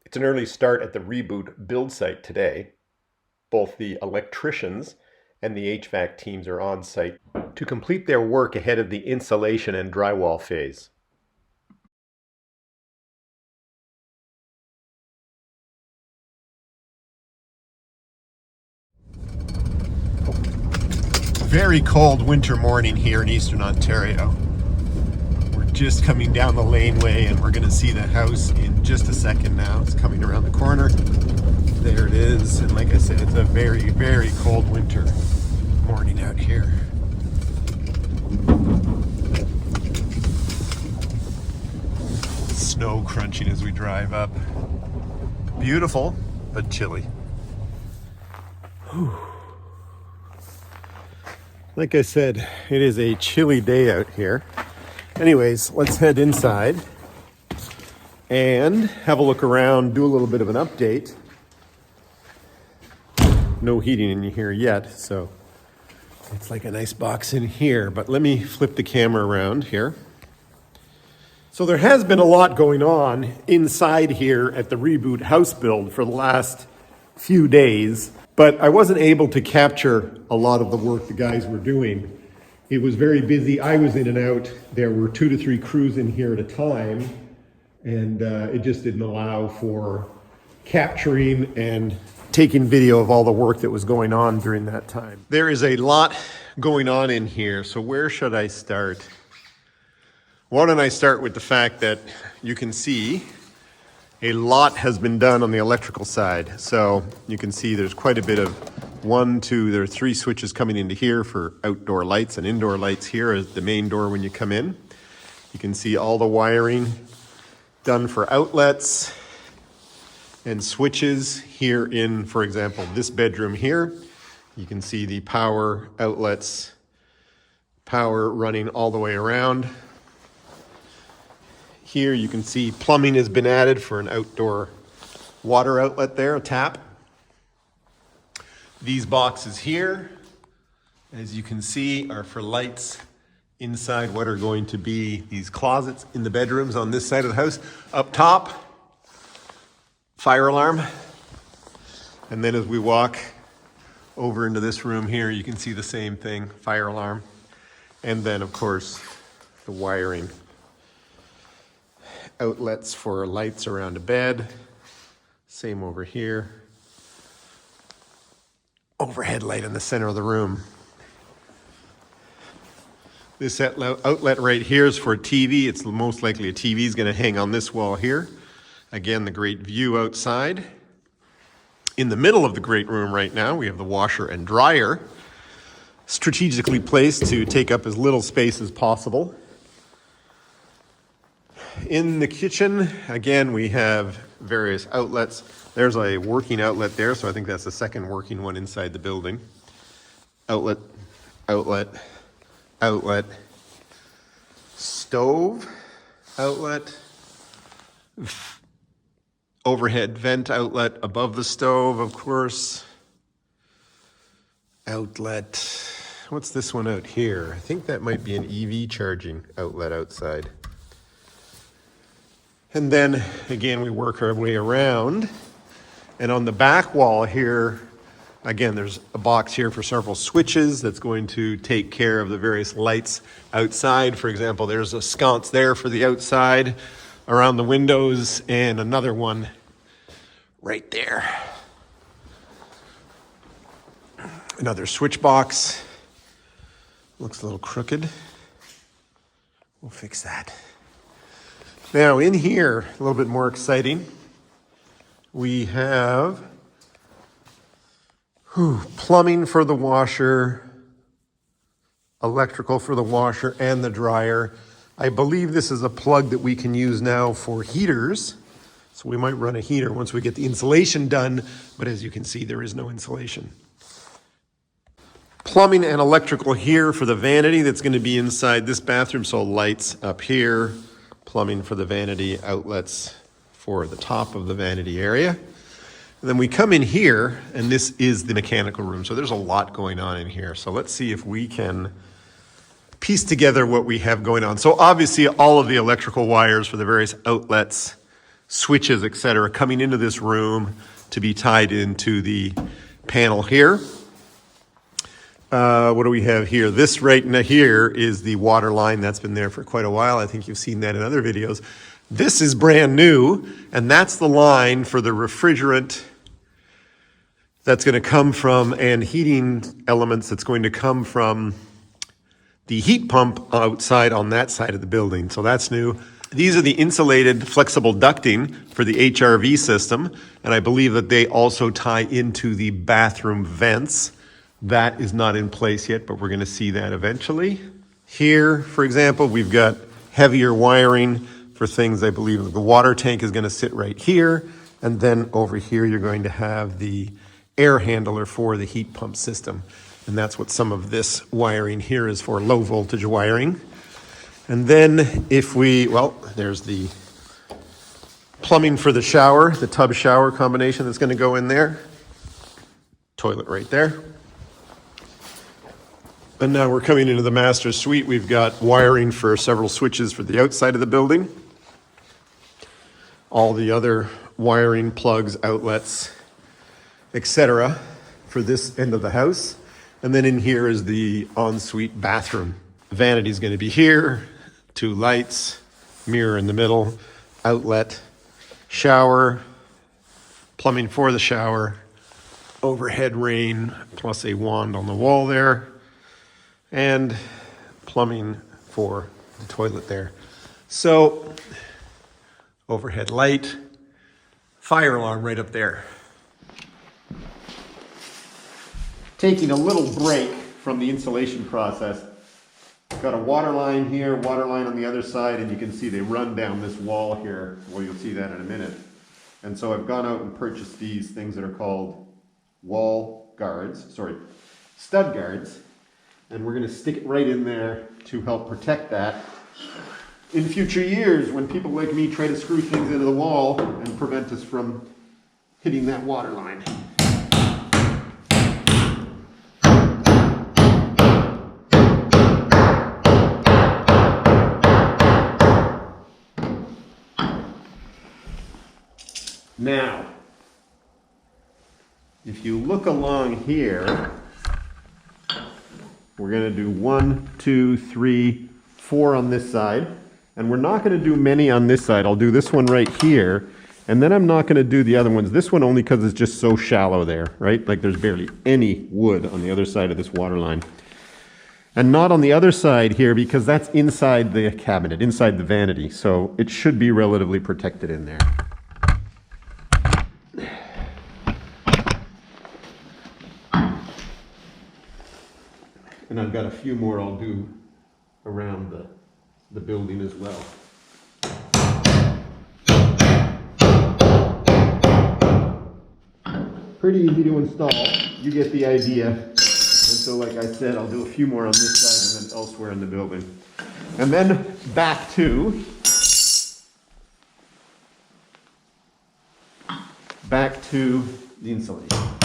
It's an early start at the Reboot build site today. Both the electricians and the HVAC teams are on site to complete their work ahead of the insulation and drywall phase. Very cold winter morning here in Eastern Ontario. We're just coming down the laneway and we're going to see the house in just a second now. It's coming around the corner. There it is. And like I said, it's a very, very cold winter morning out here. Snow crunching as we drive up. Beautiful, but chilly. Whew. Like I said, it is a chilly day out here. Anyways, let's head inside and have a look around, do a little bit of an update. No heating in here yet, so it's like a nice box in here, but let me flip the camera around here. So there has been a lot going on inside here at the Reboot house build for the last few days, but I wasn't able to capture a lot of the work the guys were doing. It was very busy. I was in and out. There were 2 to 3 crews in here at a time, and it just didn't allow for capturing and taking video of all the work that was going on during that time. There is a lot going on in here, so where should I start? Why don't I start with the fact that you can see a lot has been done on the electrical side. So you can see there's quite a bit of there are 3 switches coming into here for outdoor lights and indoor lights here at the main door when you come in. You can see all the wiring done for outlets and switches here in, for example, this bedroom here. You can see the power outlets, power running all the way around. Here you can see plumbing has been added for an outdoor water outlet there, a tap. These boxes here, as you can see, are for lights inside what are going to be these closets in the bedrooms on this side of the house. Up top, fire alarm. And then as we walk over into this room here, you can see the same thing, fire alarm. And then of course, the wiring. Outlets for lights around a bed. Same over here. Overhead light in the center of the room. This outlet right here is for a TV. It's most likely a TV is going to hang on this wall here. Again, the great view outside. In the middle of the great room right now, we have the washer and dryer, strategically placed to take up as little space as possible. In the kitchen, again, we have various outlets. There's a working outlet there, so I think that's the second working one inside the building. Outlet, outlet, outlet, stove, outlet, overhead vent outlet above the stove, of course. Outlet, what's this one out here? I think that might be an EV charging outlet outside. And then again, we work our way around. And on the back wall here, again, there's a box here for several switches that's going to take care of the various lights outside. For example, there's a sconce there for the outside around the windows and another one right there. Another switch box. Looks a little crooked. We'll fix that. Now in here, a little bit more exciting, we have plumbing for the washer, electrical for the washer and the dryer. I believe this is a plug that we can use now for heaters. So we might run a heater once we get the insulation done, but as you can see, there is no insulation. Plumbing and electrical here for the vanity that's going to be inside this bathroom. So lights up here. Plumbing for the vanity, outlets for the top of the vanity area. And then we come in here, and this is the mechanical room. So there's a lot going on in here. So let's see if we can piece together what we have going on. So obviously all of the electrical wires for the various outlets switches, etc., coming into this room to be tied into the panel here. What do we have here? This right now here is the water line that's been there for quite a while. I think you've seen that in other videos. This is brand new, and that's the line for the refrigerant that's going to come from, and heating elements that's going to come from the heat pump outside on that side of the building. So that's new. These are the insulated flexible ducting for the HRV system, and I believe that they also tie into the bathroom vents. That is not in place yet, but we're going to see that eventually. Here, for example, we've got heavier wiring for things. I believe the water tank is going to sit right here, and then over here you're going to have the air handler for the heat pump system. And that's what some of this wiring here is for, low voltage wiring. And then if we, well, there's the plumbing for the shower, the tub shower combination that's going to go in there. Toilet right there. And now we're coming into the master suite. We've got wiring for several switches for the outside of the building. All the other wiring, plugs, outlets, etc. for this end of the house. And then in here is the ensuite bathroom. Vanity is going to be here, 2 lights, mirror in the middle, outlet, shower, plumbing for the shower, overhead rain, plus a wand on the wall there, and plumbing for the toilet there. So, overhead light, fire alarm right up there. Taking a little break from the insulation process. Got a water line here, water line on the other side, and you can see they run down this wall here. Well, you'll see that in a minute. And so I've gone out and purchased these things that are called stud guards. And we're gonna stick it right in there to help protect that. In future years, when people like me try to screw things into the wall and prevent us from hitting that water line. Now, if you look along here, we're going to do 1, 2, 3, 4 on this side, and we're not going to do many on this side. I'll do this one right here, and then I'm not going to do the other ones. This one only because it's just so shallow there, right? Like there's barely any wood on the other side of this water line. And not on the other side here because that's inside the cabinet, inside the vanity, so it should be relatively protected in there. And I've got a few more I'll do around the building as well. Pretty easy to install. You get the idea. And so like I said, I'll do a few more on this side and then elsewhere in the building. And then back to the insulation.